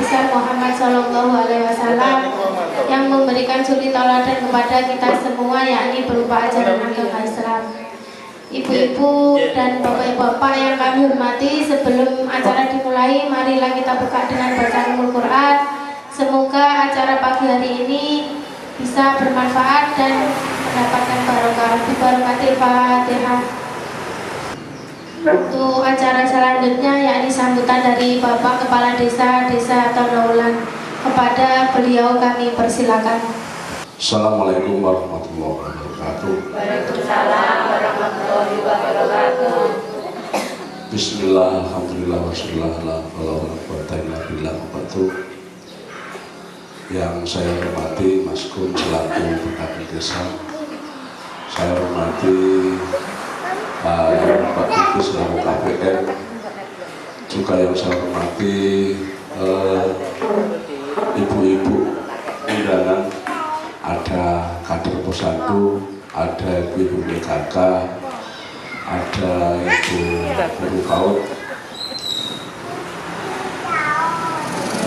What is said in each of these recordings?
besar Muhammad Shallallahu Alaihi Wasallam yang memberikan suri tauladan kepada kita semua, yakni berupa ajaran agama Islam. Ibu-ibu dan bapak-bapak yang kami hormati, sebelum acara dimulai, marilah kita buka dengan bacaan Al-Quran. Semoga acara pagi hari ini bisa bermanfaat dan mendapatkan barokah. Bibarakatil Fatihah. Untuk acara selanjutnya, yakni sambutan dari Bapak Kepala Desa Tondoulan. Kepada beliau kami persilakan. Assalamualaikum warahmatullahi wabarakatuh. Waalaikumsalam warahmatullahi wabarakatuh. Bismillah, alhamdulillah, wassalamualaikum. Yang saya hormati Mas Kun selaku Perkabin Desa, saya hormati Pak Kuku selaku KPM, juga yang saya hormati ibu-ibu undangan, ada kader Posyandu, ada ibu BKK, ada ibu guru PAUD.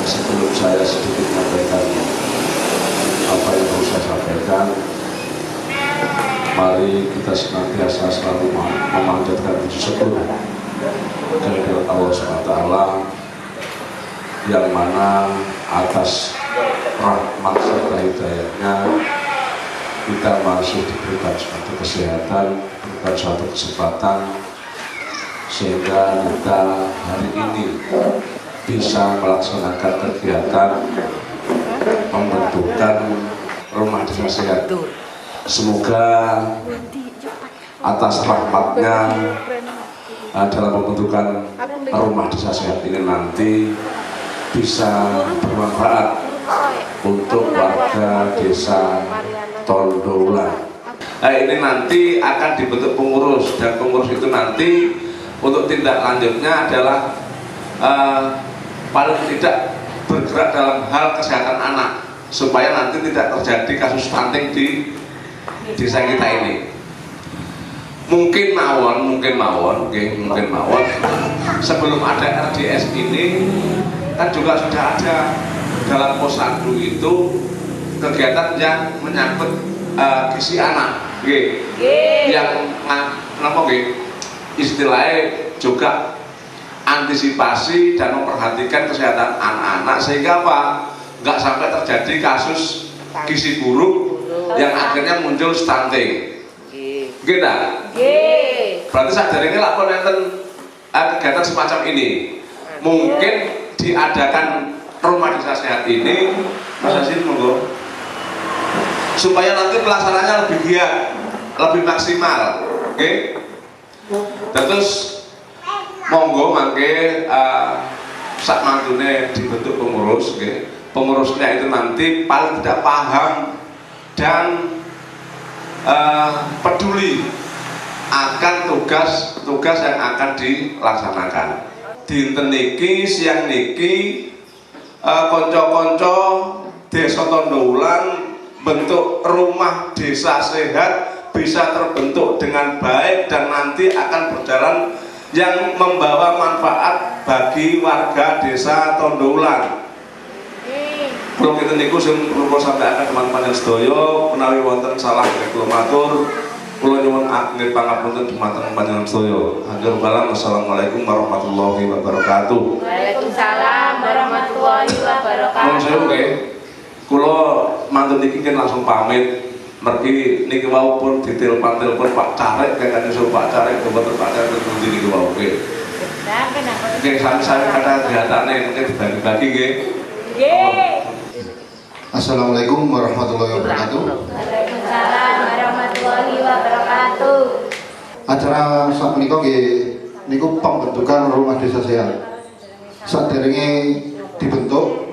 Sebelum saya sedikit menyampaikan apa yang harus saya sampaikan, mari kita senantiasa selalu memanjatkan puji syukur kehadirat Allah SWT, yang mana atas rahmat serta hidayahnya kita masih diberikan suatu kesehatan, diberikan suatu kesempatan, sehingga kita hari ini bisa melaksanakan kegiatan pembentukan rumah desa sehat. Semoga atas rahmatnya dalam pembentukan rumah desa sehat ini nanti bisa bermanfaat untuk warga desa Tondoulan. Ini nanti akan dibentuk pengurus, dan pengurus itu nanti untuk tindak lanjutnya adalah paling tidak bergerak dalam hal kesehatan anak, supaya nanti tidak terjadi kasus stunting di desa kita ini. Mungkin mawon sebelum ada RDS ini kan juga sudah ada dalam Posyandu itu kegiatan yang menyangkut gizi anak, yang istilahnya juga antisipasi dan memperhatikan kesehatan anak-anak, sehingga apa? Nggak sampai terjadi kasus gizi buruk yang akhirnya muncul stunting. Gitu. Berarti sadar ini lapor nonton kegiatan semacam ini. Mungkin diadakan rumah desa sehat ini, Mas Hasin monggo, supaya nanti pelaksananya lebih giat, lebih maksimal. Terus monggo mangke sak mantune dibentuk pengurus, pengurusnya itu nanti paling tidak paham dan peduli akan tugas yang akan dilaksanakan. Dinten niki siang niki konco-konco desa Tondoulan bentuk rumah desa sehat bisa terbentuk dengan baik dan nanti akan berjalan yang membawa manfaat bagi warga desa Tondoulan. Kalau kita niku sing perlu sampaikan teman-teman yang sedaya menawi wonten salah kula matur, kula nyuwun ageng pangapunten dumateng panjenengan sedaya. Hatur balang, wassalamualaikum warahmatullahi wabarakatuh. Waalaikumsalam warahmatullahi wabarakatuh. Nuwun sewu nggih. Kula mantun niki langsung pamit. Mergi niki wau pun ditelepon Pak Carek kangge nyusul Pak Carek kebetulan Pak Carek terus niki wau nggih. Nggih sami-sami kata kegiatane mungkin dibagi-bagi nggih. Nggih. Assalamualaikum warahmatullahi wabarakatuh. Waalaikumsalam warahmatullahi wabarakatuh. Acara saat menika nggih niku pembentukan rumah desa sehat. Saderenge dibentuk,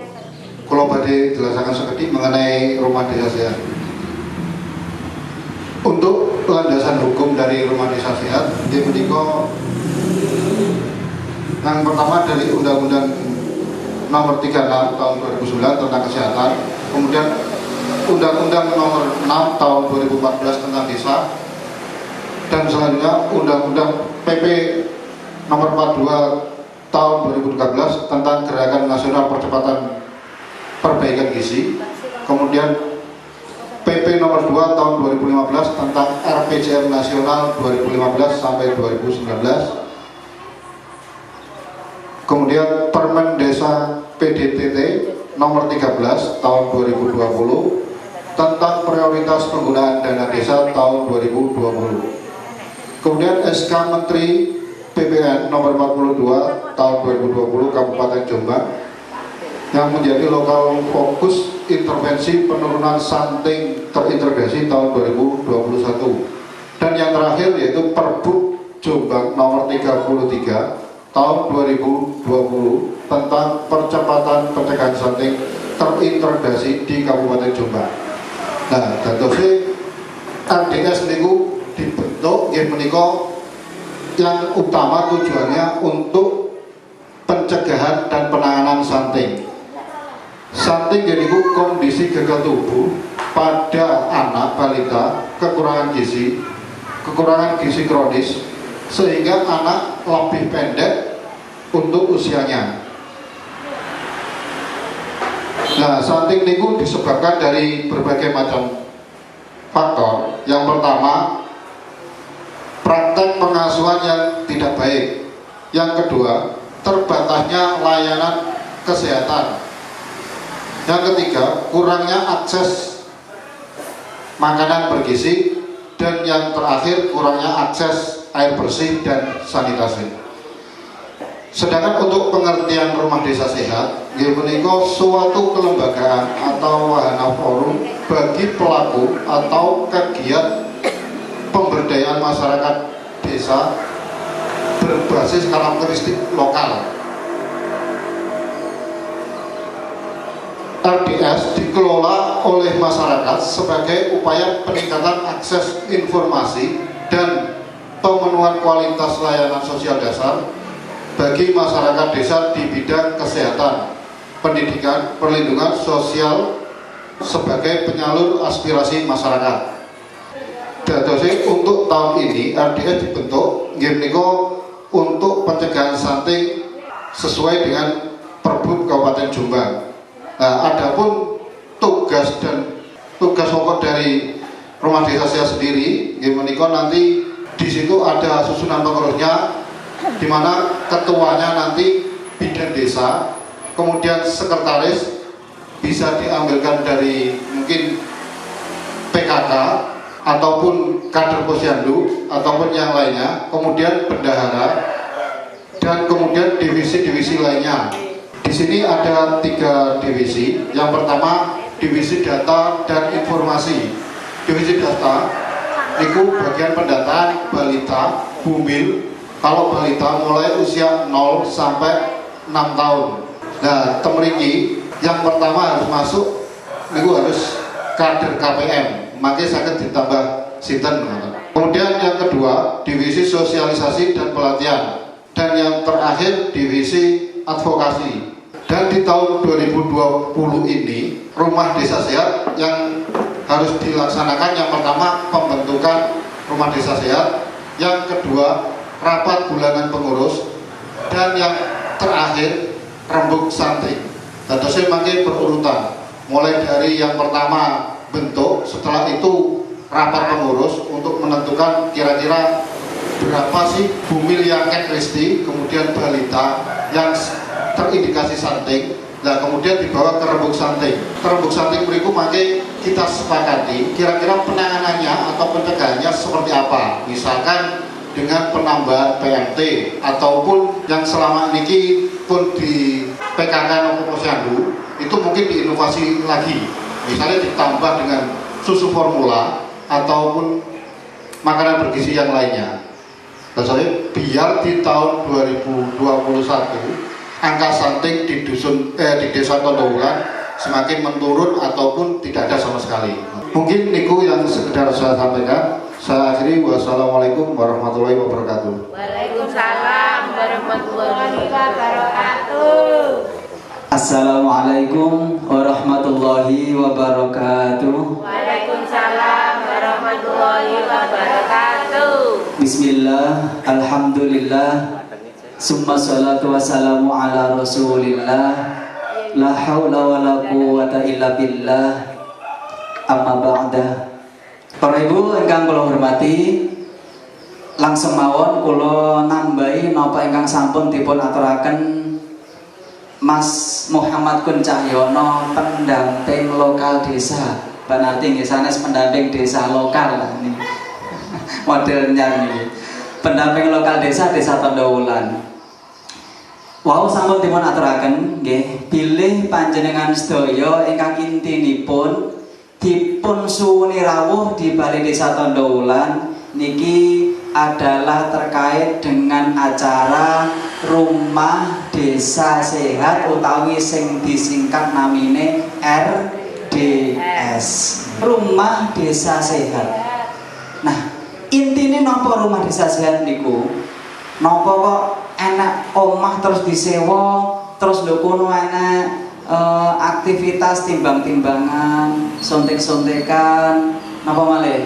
kula badhe jelasaken sekedhik mengenai rumah desa sehat. Untuk landasan hukum dari rumah desa sehat, nggih menika yang pertama dari Undang-Undang Nomor 36 Tahun 2009 tentang kesehatan, kemudian Undang-Undang Nomor 6 Tahun 2014 tentang desa, dan selanjutnya Undang-Undang PP Nomor 42 tahun 2013 tentang Gerakan Nasional Percepatan Perbaikan Gizi, kemudian PP nomor 2 tahun 2015 tentang RPJM Nasional 2015 sampai 2019, kemudian Permen Desa PDTT nomor 13 tahun 2020 tentang prioritas penggunaan dana desa tahun 2020. Kemudian SK Menteri PPN nomor 42 tahun 2020 Kabupaten Jombang yang menjadi lokal fokus intervensi penurunan stunting terintegrasi tahun 2021. Dan yang terakhir yaitu Perbup Jombang nomor 33 tahun 2020 tentang percepatan pencegahan stunting terintegrasi di Kabupaten Jombang. Nah, dadosé RDS niku dibentuk nggih menika yang utama tujuannya untuk pencegahan dan penanganan stunting. Stunting niku kondisi gagal tubuh pada anak balita kekurangan gizi kronis sehingga anak lebih pendek untuk usianya. Nah, stunting niku disebabkan dari berbagai macam faktor. Yang pertama, praktek pengasuhan yang tidak baik. Yang kedua, terbatasnya layanan kesehatan. Yang ketiga, kurangnya akses makanan bergizi. Dan yang terakhir, kurangnya akses air bersih dan sanitasi. Sedangkan untuk pengertian rumah desa sehat, nggih menika suatu kelembagaan atau wahana forum bagi pelaku atau kegiatan pemberdayaan masyarakat desa berbasis karakteristik lokal. RDS dikelola oleh masyarakat sebagai upaya peningkatan akses informasi dan pemenuhan kualitas layanan sosial dasar bagi masyarakat desa di bidang kesehatan, pendidikan, perlindungan sosial sebagai penyalur aspirasi masyarakat. Dadosé untuk tahun ini RDS dibentuk nggih menika untuk pencegahan stunting sesuai dengan Perbup Kabupaten Jombang. Nah, adapun tugas pokok dari rumah desa saya sendiri nggih menika nanti di situ ada susunan pengurusnya, di mana ketuanya nanti bidan desa, kemudian sekretaris bisa diambilkan dari mungkin PKK ataupun kader posyandu ataupun yang lainnya, kemudian bendahara dan kemudian divisi-divisi lainnya. Di sini ada 3 divisi. Yang pertama divisi data dan informasi. Divisi data itu bagian pendataan balita, bumil. Kalau balita mulai usia 0 sampai 6 tahun. Nah, temriki yang pertama harus masuk itu harus kader KPM. Makanya saya ditambah sinten. Kemudian yang kedua divisi sosialisasi dan pelatihan. Dan yang terakhir divisi advokasi. Dan di tahun 2020 ini rumah desa sehat yang harus dilaksanakan, yang pertama pembentukan rumah desa sehat, yang kedua rapat bulanan pengurus, dan yang terakhir rembuk stunting. Dan saya makin berurutan, mulai dari yang pertama bentuk, setelah itu rapat pengurus untuk menentukan kira-kira berapa sih bumil yang kristi, kemudian balita yang terindikasi stunting. Nah, kemudian dibawa ke rembuk stunting. Rembuk stunting berikut makin kita sepakati kira-kira penanganannya atau pencegahannya seperti apa. Misalkan dengan penambahan PMT ataupun yang selama ini pun di PKK atau posyandu itu mungkin diinovasi lagi. Misalnya ditambah dengan susu formula ataupun makanan bergizi yang lainnya. Jadi biar di tahun 2021 angka stunting di desa Tondowulan semakin menurun ataupun tidak ada sama sekali. Mungkin niku yang sekedar saya sampaikan. Saya akhiri, wassalamualaikum warahmatullahi wabarakatuh. Waalaikumsalam warahmatullahi wabarakatuh. Assalamualaikum warahmatullahi wabarakatuh. Waalaikumsalam warahmatullahi wabarakatuh. Bismillah, alhamdulillah, Summa salatu wassalamu ala Rasulillah. La haula wala quwwata illa billah. Amma ba'da. Para ibu ingkang kula hormati, langsung mawon kula nambahi napa ingkang sampun dipun aturaken Mas Muhammad Kun Cahyono, pendamping lokal desa. Berarti nggih sanes pendamping desa lokal lah ini. Modelnya ini. Pendamping lokal desa Desa Tondowulan. Wau sampun dipun aturaken nggih, bilih panjenengan sedaya ingkang intinipun dipun suwuni rawuh di Balai Desa Tondowulan niki adalah terkait dengan acara Rumah Desa Sehat utawi sing disingkat namine RDS, Rumah Desa Sehat. Nah, intine napa Rumah Desa Sehat niku? Napa kok enak omah terus disewa, terus lho kono enak aktivitas timbang-timbangan, sontek-sontekan, napa malih?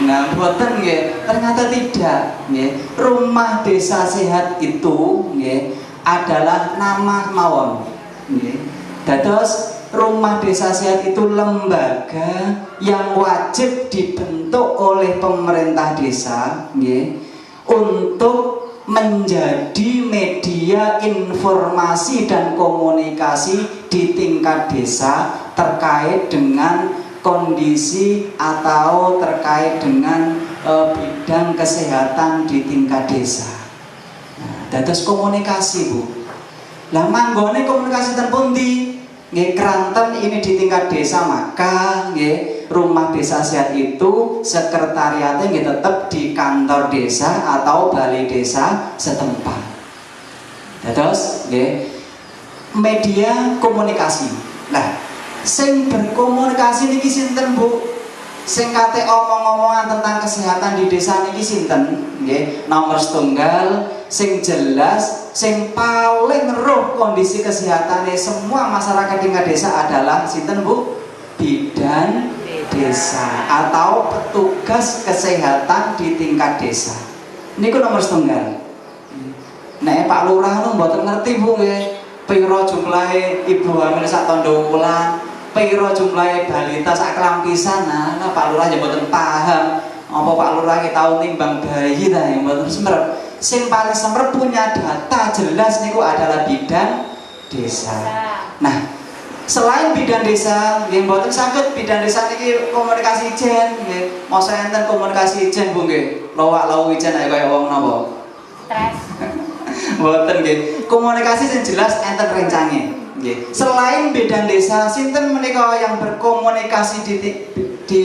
Nah, boten nggih, ternyata tidak nggih. Rumah Desa Sehat itu nggih adalah nama mawon nggih. Dados Rumah Desa Sehat itu lembaga yang wajib dibentuk oleh pemerintah desa nggih untuk menjadi media informasi dan komunikasi di tingkat desa terkait dengan kondisi atau terkait dengan bidang kesehatan di tingkat desa. Nah, dados komunikasi Bu. Lah manggone komunikasi ten pundi? Nggih Kranten ini di tingkat desa, maka nggih Rumah Desa Sehat itu sekretariatnya nggih tetap di kantor desa atau balai desa setempat. Dados nggih media komunikasi. Lah sing berkomunikasi niki sinten Bu? Sing kate omong-omongan tentang kesehatan di desa niki sinten? Nggih, nomor setunggal sing jelas, sing paling roh kondisi kesehatannya semua masyarakat tingkat desa adalah sinten Bu? Bidan desa atau petugas kesehatan di tingkat desa. Niku nomor setunggal. Nek Pak Lurah nu mboten ngerti Bu nggih, pira jumlahe ibu hamil sak Tondowulan, pira jumlahe balita sak kelampisan. Nah, Pak Lurah ya mboten paham. Apa Pak Lurah ki tau nimbang bayi ta ya mboten semrep. Sing paling semrep punya data jelas niku adalah bidan desa. Nah, selain bidan desa, nggih mboten saged bidan desa niki komunikasi ijen nggih. Mosok enten komunikasi ijen Bu nggih. Lowak-lowu ijen kaya wong napa? Stres. Mboten nggih. Komunikasi sing jelas enten rencange. Nggih. Selain bidan desa, sinten menika yang berkomunikasi di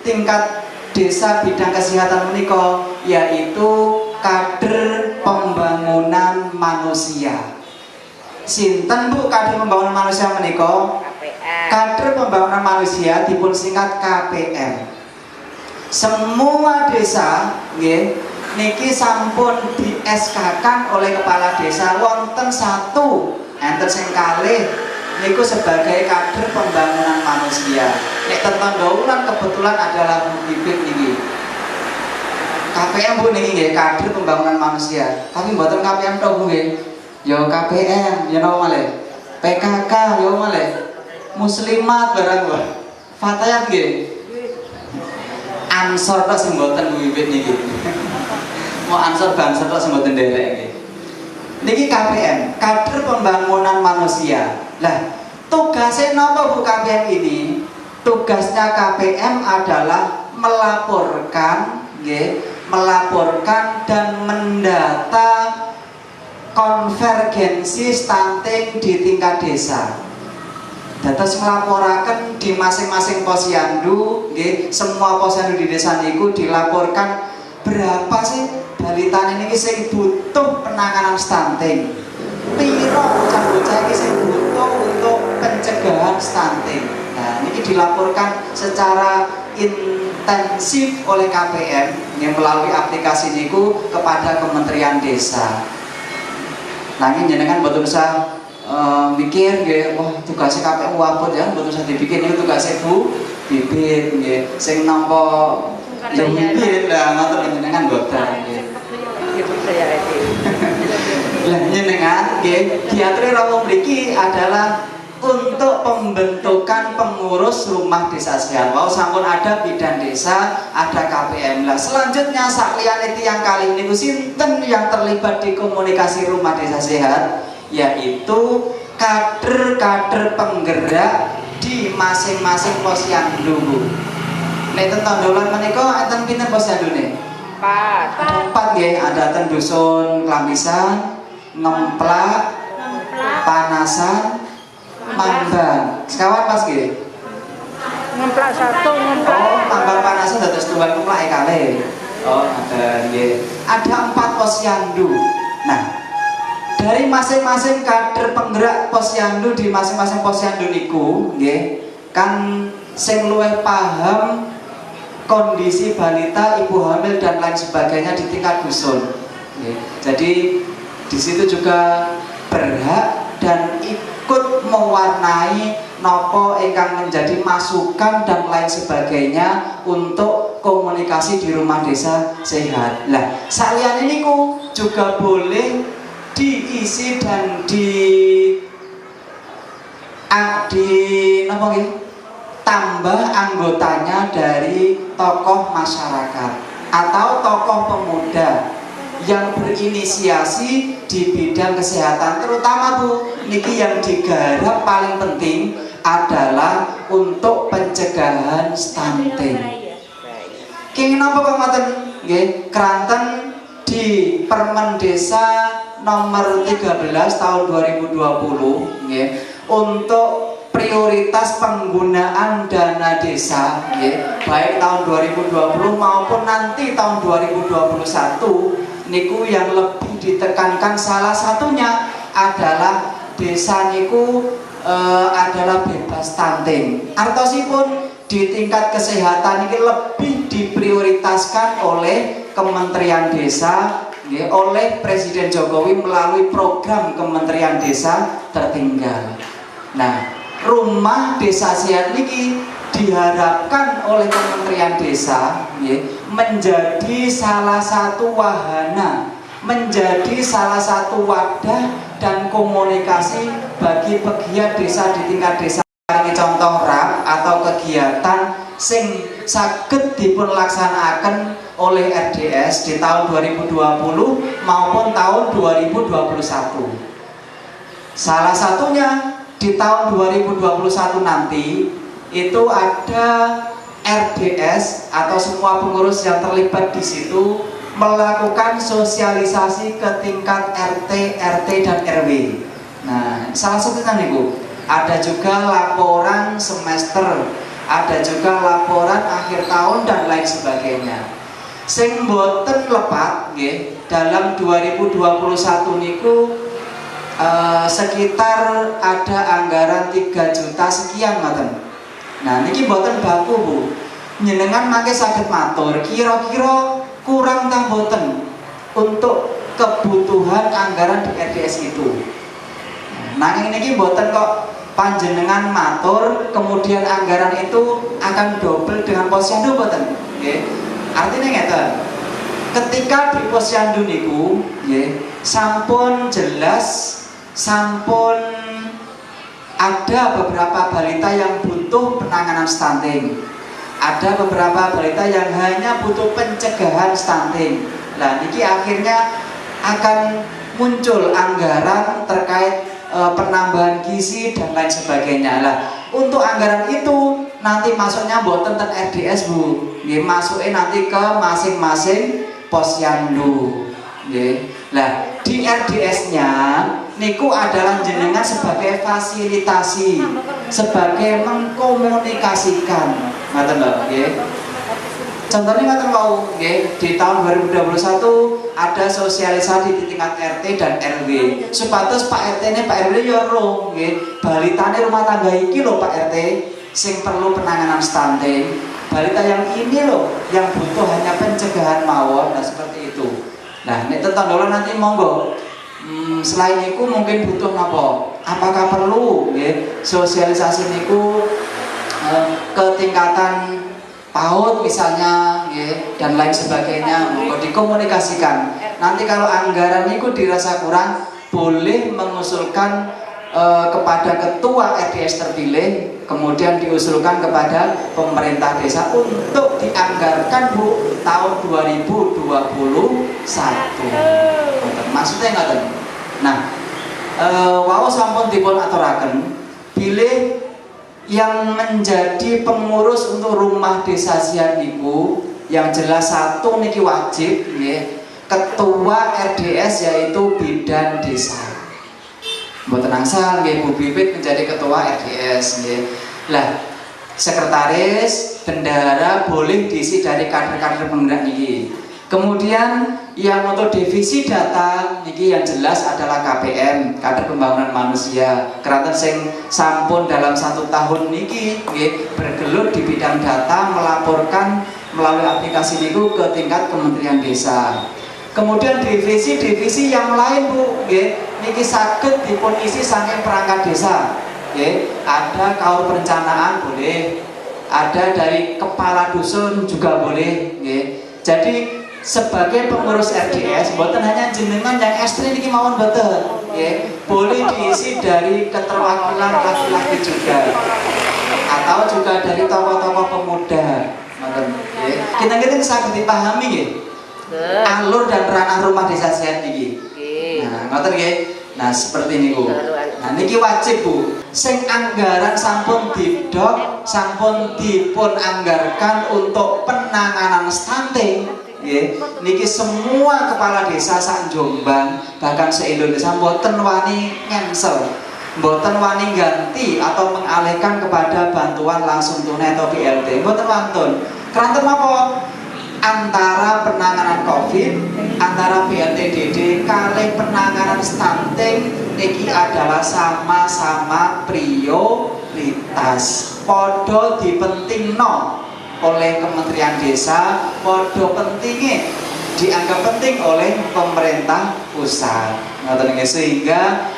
tingkat desa bidang kesehatan menika, yaitu kader pembangunan manusia. Sinten Bu kader pembangunan manusia menika? KPM. Kader pembangunan manusia dipun singkat KPM. Semua desa nggih niki sampun di SK-kan oleh kepala desa wonten satu enten sing kalih niku sebagai kader pembangunan manusia. Nek ten Tondowulan kebetulan adalah bibit niki. KPM Bu niki nggih kader pembangunan manusia. Tapi mboten KPM tok Bu nggih. Ya KPM, ya napa malih? PKK ya malih. Muslimat barang wae. Fatayat nggih. Ansor tok sing mboten bibit niki. Mau ansor bangsa tok sing mboten nderek nggih. Niki KPM, kader pembangunan manusia. Lah, tugasnya napa Bu KPM ini? Tugasnya KPM adalah melaporkan, nggih, melaporkan dan mendata konvergensi stunting di tingkat desa. Dados melaporkan di masing-masing posyandu, nggih, semua posyandu di desa niku dilaporkan berapa sih balita ini sing butuh penanganan stunting. Piro bocah-bocah iki sing butuh untuk pencegahan stunting. Nah, ini dilaporkan secara intensif oleh KPM yang melalui aplikasi niku kepada Kementerian Desa. Nanging jenengan mboten usah mikir nggih, wah tugasnya KPM wapot ya, mboten usah dipikir niku tugasnya Bu Bibit nggih. Sing nampa ya bibit lah ngoten jenengan mboten nggih. Lah nyenengan nggih diatur rawuh mriki adalah untuk pembentukan pengurus rumah desa sehat. Wow, sampun ada bidan desa, ada KPM. Lah selanjutnya sakliyane tiyang kali niku sinten yang terlibat di komunikasi rumah desa sehat, yaitu kader-kader penggerak di masing-masing posyandu. Nek ten Tondolan menika enten pinten posyandune? 4. 4 nggih, ada ten dusun Klambisan, Ngemplak, Panasan, Mambang. Sekawan pas nggih. Ngemplak 1, ngemplak. Oh, Mambang Panasan dados tunggal Ngemplak kalih. Oh, ada nggih. Ada 4 posyandu. Nah, dari masing-masing kader penggerak posyandu di masing-masing posyandu niku nggih, kan sing luwih paham kondisi balita, ibu hamil dan lain sebagainya di tingkat dusun. Nggih. Jadi di situ juga berhak dan ikut mewarnai nopo ingkang menjadi masukan dan lain sebagainya untuk komunikasi di rumah desa sehat. Lah, saliyane niku juga boleh diisi dan napa nggih? Tambah anggotanya dari tokoh masyarakat atau tokoh pemuda yang berinisiasi di bidang kesehatan, terutama Bu niki yang digarap paling penting adalah untuk pencegahan stunting. Kenging napa kok ngoten nggih? Kranten di Permen Desa nomor 13 tahun 2020 nggih, untuk prioritas penggunaan dana desa nggih, baik tahun 2020 maupun nanti tahun 2021 niku yang lebih ditekankan salah satunya adalah desa niku adalah bebas stunting. Artosipun di tingkat kesehatan ini lebih diprioritaskan oleh Kementerian Desa nggih, oleh Presiden Jokowi melalui program Kementerian Desa Tertinggal. Nah, rumah desa sehat niki diharapkan oleh Kementerian Desa menjadi salah satu wahana, menjadi salah satu wadah dan komunikasi bagi pegiat desa di tingkat desa. Ini contoh RAP atau kegiatan sing saged dipun laksanakan oleh RDS di tahun 2020 maupun tahun 2021. Salah satunya di tahun 2021 nanti itu ada RDS atau semua pengurus yang terlibat di situ melakukan sosialisasi ke tingkat RT, RT dan RW. Nah, salah satunya nih Bu, ada juga laporan semester, ada juga laporan akhir tahun dan lain sebagainya. Sing boten lepat nggih, dalam 2021 niku sekitar ada anggaran 3 juta sekian ngoten. Nah niki boten baku Bu, njenengan mangke saged matur kira-kira kurang ta boten untuk kebutuhan anggaran di RDS itu. Nah niki boten kok panjenengan matur kemudian anggaran itu akan double dengan posyandu boten nggih. Artinya ngeten, ketika di posyandu niku nggih sampun jelas, sampun ada beberapa balita yang butuh penanganan stunting, ada beberapa balita yang hanya butuh pencegahan stunting. Nah niki akhirnya akan muncul anggaran terkait penambahan gizi dan lain sebagainya. Lah untuk anggaran itu nanti masuknya boten ten RDS Bu, nggih masuke nanti ke masing-masing posyandu nggih. Lah di RDS-nya niku adalah jenengan sebagai fasilitasi, sebagai mengkomunikasikan, ngoten lho nggih. Contohnya ngoten wau nggih, di tahun 2021 ada sosialisasi di tingkat RT dan RW supados Pak RT ne Pak RW ya roh nggih, balitane rumah tangga iki lho Pak RT sing perlu penanganan stunting, balita yang ini loh yang butuh hanya pencegahan mawon. Nah seperti itu. Nah nek tetangga nanti monggo selain itu mungkin butuh apa? Apakah perlu nggih sosialisasi niku ke tingkatan PAUD misalnya nggih dan lain sebagainya, monggo dikomunikasikan. Nanti kalau anggaran niku dirasa kurang, boleh mengusulkan kepada ketua RDS terpilih, kemudian diusulkan kepada pemerintah desa untuk dianggarkan Bu tahun 2021. Maksudnya nggak? Nah, wau sampun dipun aturaken pilih yang menjadi pengurus untuk rumah desa sian niku yang jelas satu niki wajib nggih, ketua RDS yaitu bidan desa. Mboten angsal nggih Bu Bibit menjadi ketua RDS nggih. Lah, sekretaris, bendahara boleh diisi dari kader-kader penggerak niki. Kemudian yang untuk divisi data niki yang jelas adalah KPM, kader pembangunan manusia. Keranten sing sampun dalam 1 tahun niki nggih bergelut di bidang data, melaporkan melalui aplikasi niku ke tingkat Kementerian Desa. Kemudian divisi-divisi yang lain Bu nggih niki saged dipun isi saking perangkat desa nggih. Ada kaur perencanaan boleh, ada dari kepala dusun juga boleh nggih. Jadi sebagai pengurus RDS mboten hanya jenengan yang estri niki mawon mboten nggih, boleh diisi dari keterwakilan laki-laki juga atau juga dari tokoh-tokoh pemuda ngoten nggih. Kita saged dipahami nggih alur dan ranah rumah desa sehat niki. Nah, ngoten nggih. Nah, seperti niku. Nah, niki wajib Bu. Sing anggaran sampun didok, sampun dipun anggarkan untuk penanganan stunting. Nggih, niki semua kepala desa sak Jombang, bahkan se-Indonesia mboten wani cancel, mboten wani ganti atau mengalihkan kepada bantuan langsung tunai atau BLT. Mboten wantun. Keranten apa? Antara penanganan COVID, antara BLTDD kali penanganan stunting niki adalah sama-sama prioritas. Podo dipentingno oleh Kementerian Desa, podo pentingnya dianggap penting oleh pemerintah pusat. Sehingga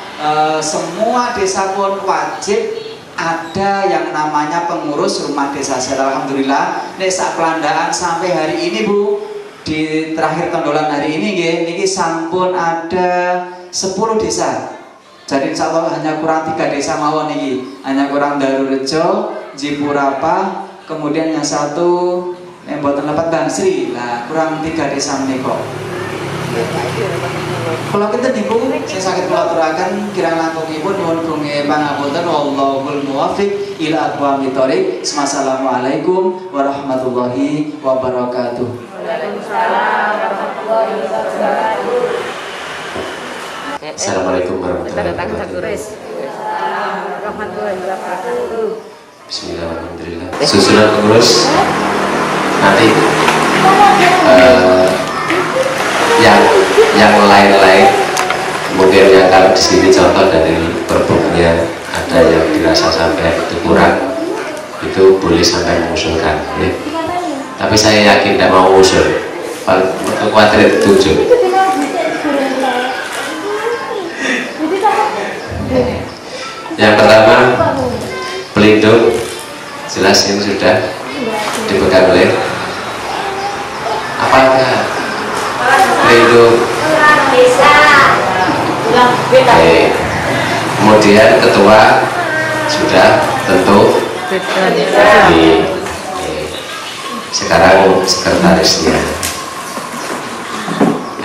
semua desa pun wajib ada yang namanya pengurus rumah desa sehat. Alhamdulillah desa Pelandaan sampai hari ini Bu, di terakhir tondolan hari ini niki sampun ada 10 desa. Jadi insya Allah hanya kurang 3 desa mawon niki, hanya kurang Darurejo, Jipurapa, kemudian yang satu yang mboten lepat Bangsri. Lah kurang 3 desa menika. Kalau kita niku saya sakit kulaturakan kirang langkungipun nyuwun gunge pangapunten wallahul muwaffiq ila aqwamit thoriq. Wassalamualaikum warahmatullahi wabarakatuh. Assalamualaikum warahmatullahi wabarakatuh. Bismillahirrahmanirrahim. Susunan pengurus nanti yang lain-lain mungkin yang kalau di sini contoh dari perbuknya ada yang dirasa sampai itu kurang, itu boleh sampai mengusulkan ya. Tapi saya yakin tidak mau usul, untuk kuadrat 7. Yang pertama pelindung, jelas ini sudah dipegang oleh apakah pelindung kemudian ketua sudah tentu sekarang sekretarisnya.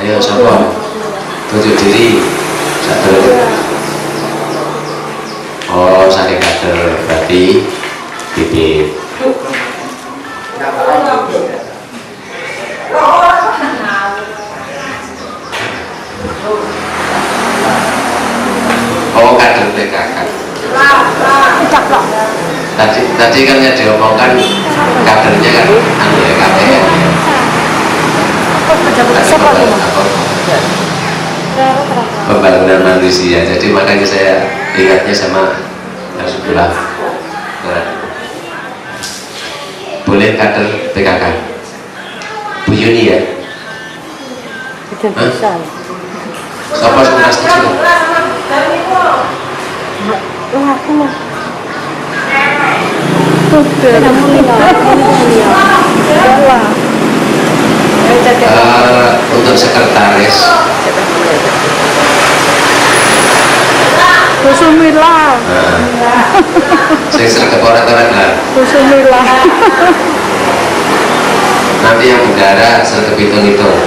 Ayo sopo tunjuk diri satu. Oh saking kader berarti bibit. Oh kader PKK. Tadi kan yang diomongkan kadernya kan KPM. Pembangunan manusia. Jadi makanya saya ingatnya sama yang sebelah. Boleh kader PKK. Bu Yuni ya. Siapa sebenarnya setuju? Untuk sekretaris Susu Mila. Sing sregep orang-orang lah. Susu Mila. Nanti yang bendara sregep hitung-hitung.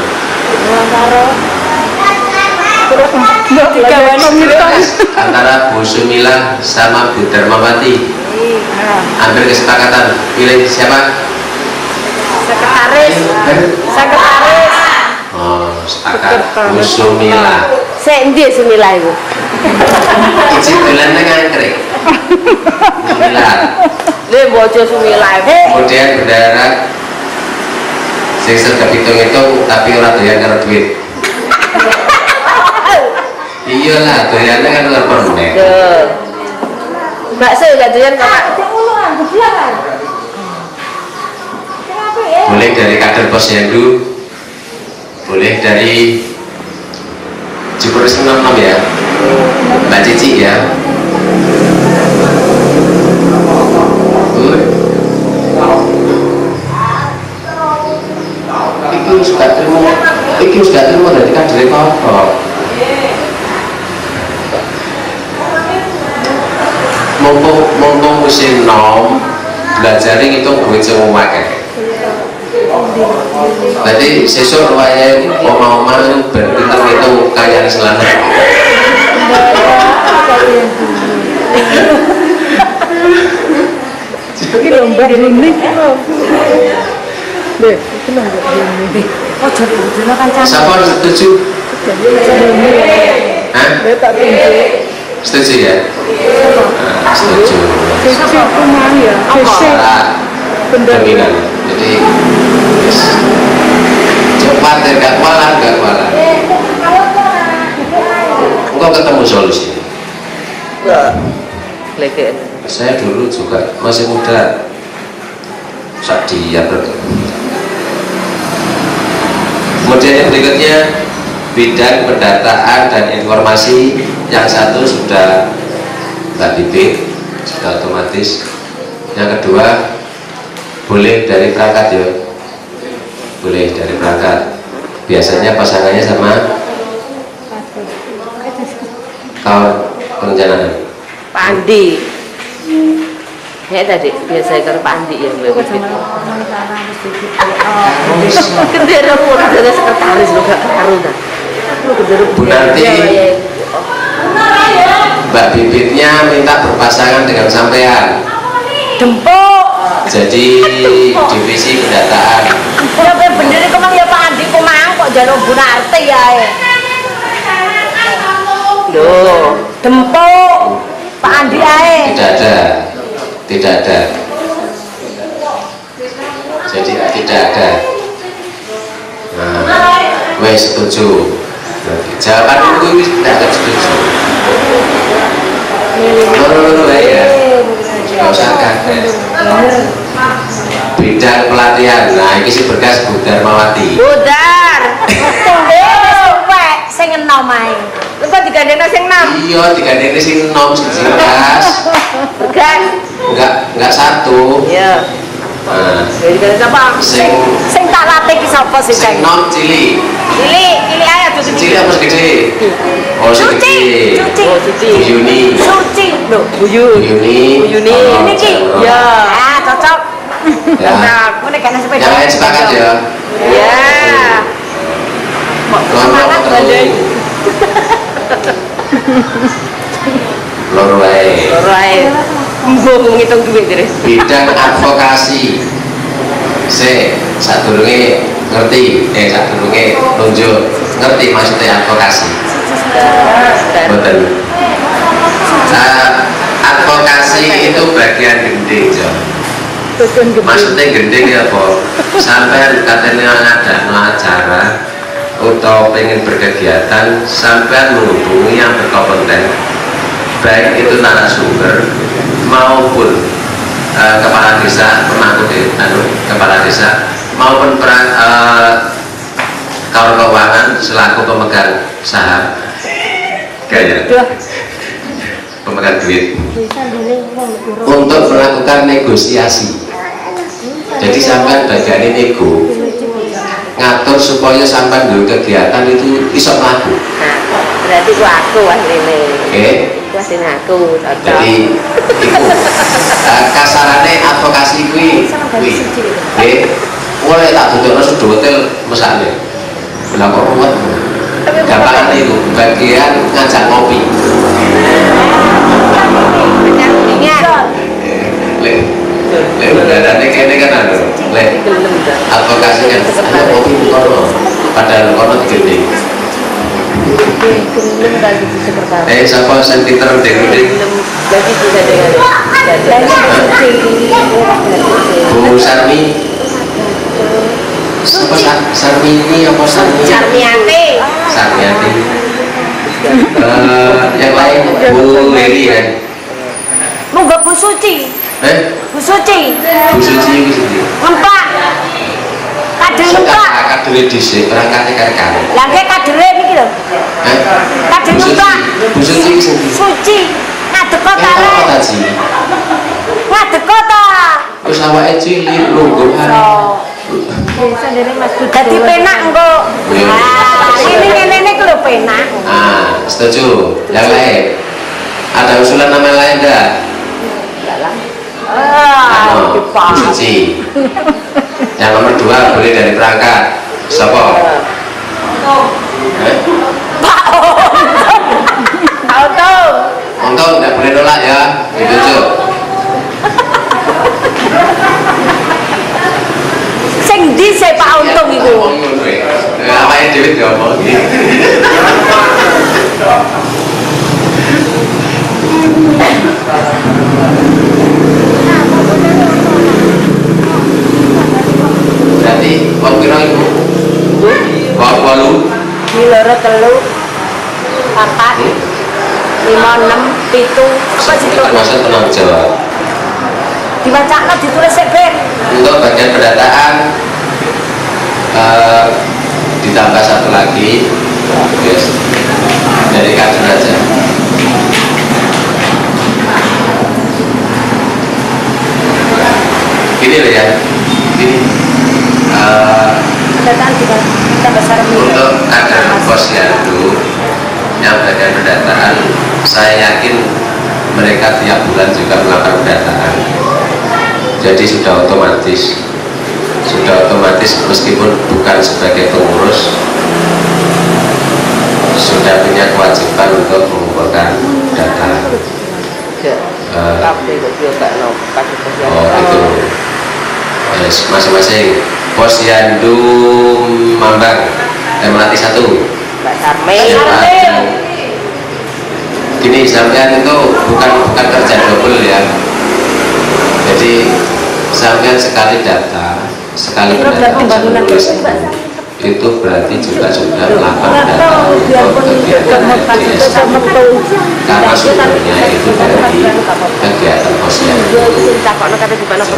Antara Bu Sumilah sama Bu Darmawati. Ambil kesepakatan. Pilih siapa? Sekretaris. Sekretaris. Oh, sepakat Bu Sumilah. Saya endi Sumilah ibu? Iji dolan nang angkrek. Sumilah. Le bojo Sumilah. Kemudian bendara sing sregep hitung-hitung tapi ora doyan karo duit. Iyalah, doyannya kan luar permen. Bakso gak doyan Kak. Boleh dari kader Posyandu, boleh dari Cipuris 66 ya, Mbak Cici ya. Iki sudah terima dari kader kok. Mumpung musim nom belajarin itu duit semua kan. Berarti sesuk wayahe oma-oma berpinter itu kaya selana. Iki lomba ini. Deh, iki lomba ini. Oh, jadi kancane. Siapa setuju? Hah? Tak tinggi. Setuju ya? Setuju. Kece kumaha ya? Kece. Dominan. Jadi cepat dan gak kualan. Engkau ketemu solusi. Leke. Saya dulu juga masih muda. Saat dia kemudian yang berikutnya bidang pendataan dan informasi, yang satu sudah Mbak Bibit, sudah otomatis. Yang kedua boleh dari perangkat ya, boleh dari perangkat. Biasanya pasangannya sama kawan perencanaan. Pandi. Ya tadi biasa karo Pandi yang gue Bibit. Kendara pun ada sekretaris lo gak karo dah. Bu nanti Mbak Bibitnya minta berpasangan dengan sampean. Dempuk. Jadi divisi pendataan. Ya bener iku mang ya Pak Andi ku mang kok jaluk Bu Narti ae. Lho, dempuk. Pak Andi ae. Tidak ada. Jadi tidak ada. Nah, wes setuju. Jawaban itu tidak setuju. Ya. Gak usah kaget. Bidang pelatihan. Nah, ini si berkas Bu Darmawati. Budar. Sumpek sing enom ae. Lu kok digandengno sing enom? Iya, digandengno sing enom siji berkas. Berkas. Enggak satu. Iya. Nah, Jadi kan siapa? Sing tak latih ki sapa sih, sing Ceng? enom cili. Cili ae aja Cili apa gede? Oh, gede. Oh, Suci. Bu Yuni. Suci. Loh, Bu Bu Yuni. Oh, Ini ki. Cengro. Ya, cocok. Ya. Nah, ngene kan sepeda. Yang lain sepakat ya. Ya. Semangat Bandai. Lor wae. Ora ae. Mbok ngitung duit dire. Bidang advokasi. Sadurunge ngerti, sadurunge nunjuk ngerti maksudnya advokasi. Betul. Advokasi itu bagian gending, Jo. Maksudnya gending ya, Pak. Sampai katanya ada acara atau pengen berkegiatan, sampai menghubungi yang berkompeten, baik itu narasumber maupun kepala desa, pemangku kepala desa maupun kawan keuangan selaku pemegang saham, kayak pemegang duit, untuk melakukan negosiasi. Jadi sampai bagian nego ngatur supaya sampai dulu kegiatan itu bisa melaku. berarti ku aku asline. Oke. Ku asline aku. Jadi iku kasarane advokasi kuwi nggih mulai tak dudukno sedotel mesane lha kok ruwet gampang itu bagian ngajak ngopi lek udarane kene kan anu lek advokasi kan ayo ngopi kono padahal kono digede siapa yang pinter deng-deng Bu Sarmi siapa Sarmi ini apa Sarmi? Sarmiati. Sarmiati yang lain Bu Leli kan? Moga Bu Suci. Bu Suci. Bu Suci itu sendiri Ngempak. Kader ngempak. Kader dhisik berangkate kare-kare Lah nggih kadere niki lho. Kader ngempak. Bu Suci itu sendiri Suci. Ngadeko ta apa le. tadi? Ngadeko ta. Terus awake cilik lungguhan Dadi penak engko. Nah, ini lho penak. Setuju. Yang lain ada usulan nama lain enggak? Bu Suci. Yang nomor 2 boleh dari perangkat. Siapa? Pak Untung. Untung tidak boleh nolak ya, ditunjuk. Sing ndi sih Pak Untung iku? Apa yang Dewi diomong? Berarti wong pira iku? Wong 8. Iki loro 3 4 5 6 7 apa sih itu? Maksud penang jawab. Diwacakno ditulis sik Ben. Untuk bagian pendataan ditambah 1 lagi, yes, dari kader aja. Gini loh ya, gini. Pendataan juga tambah sarmi. Untuk kader posyandu yang bagian pendataan, saya yakin mereka tiap bulan juga melakukan pendataan. Jadi sudah otomatis meskipun bukan sebagai pengurus sudah punya kewajiban untuk mengumpulkan data. Itu yes, masing-masing posyandu Mambang Melati 1 Mbak Sarmi. Gini sampean itu bukan kerja double ya. Jadi sampean sekali data, sekali pendataan menulis itu berarti juga sudah melakukan data untuk kegiatan RDS karena sumbernya itu dari kegiatan posyandu.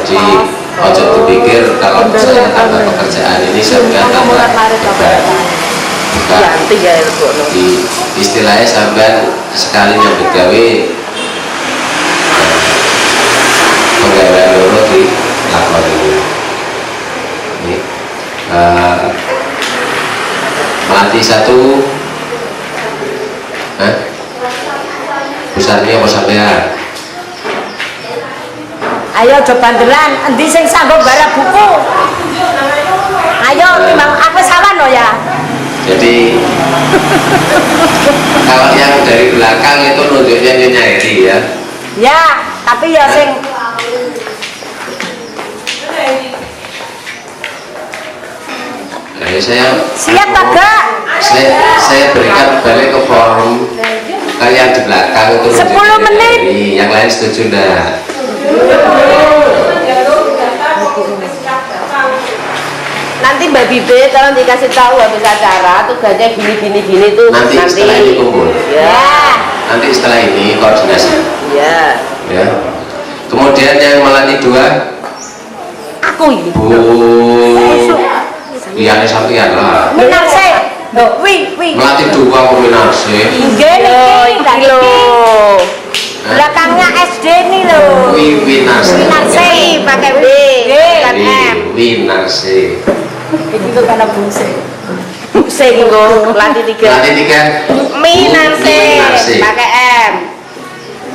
Jadi ojo dipikir kalau saya tambah pekerjaan ini sampean tambah bukan. Di istilahnya sampean sekali nyambut gawe pegawai loro di lakon ini. Melati 1 besarnya apa sampean? Ayo coba banderan, endi sing sanggup garap buku? Ayo timbang aku sawan lo ya. Jadi kalau yang dari belakang itu nunjuknya Nyonya Eri ya. Ya, tapi ya sing Saya siap kagak? saya berikan balik ke forum kalian di belakang itu 10 menit. Yang lain setuju enggak? Nanti Mbak Bibe kalau dikasih tahu habis acara tugasnya gini tuh Nanti setelah ini kumpul. Ya. Nanti setelah ini koordinasi. Ya. Ya. Kemudian yang Melati 2 Aku ini. Bu Liane sampean lah. Minarse. Wi. Melati 2 kombinasi. Nggih niki lho. Belakangnya SD nih lho. Winarse. Minarse pakai W bukan M. Winarse. Ini tuh karena buse. Buse nggo Melati 3. Melati 3. Mi Narsi pakai M.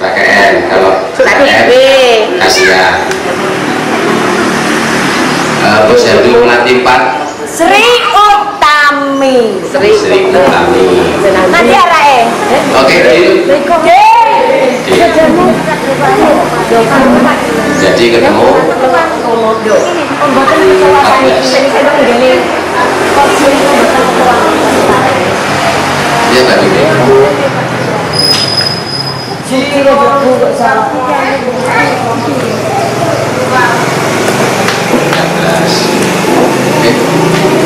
Pakai M. Kalau Tadi pakai B. M kasihan. Posyandu Melati 4 Sri Utami. Sri Utami. Nanti arae. Oke, jadi ketemu 14. Iya Mbak Bibi. Oke,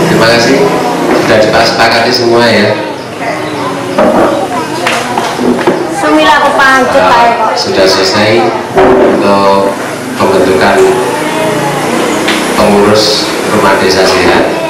terima kasih sudah disepakati semua ya. Semila aku pancet ae kok. Sudah selesai untuk pembentukan pengurus rumah desa sehat.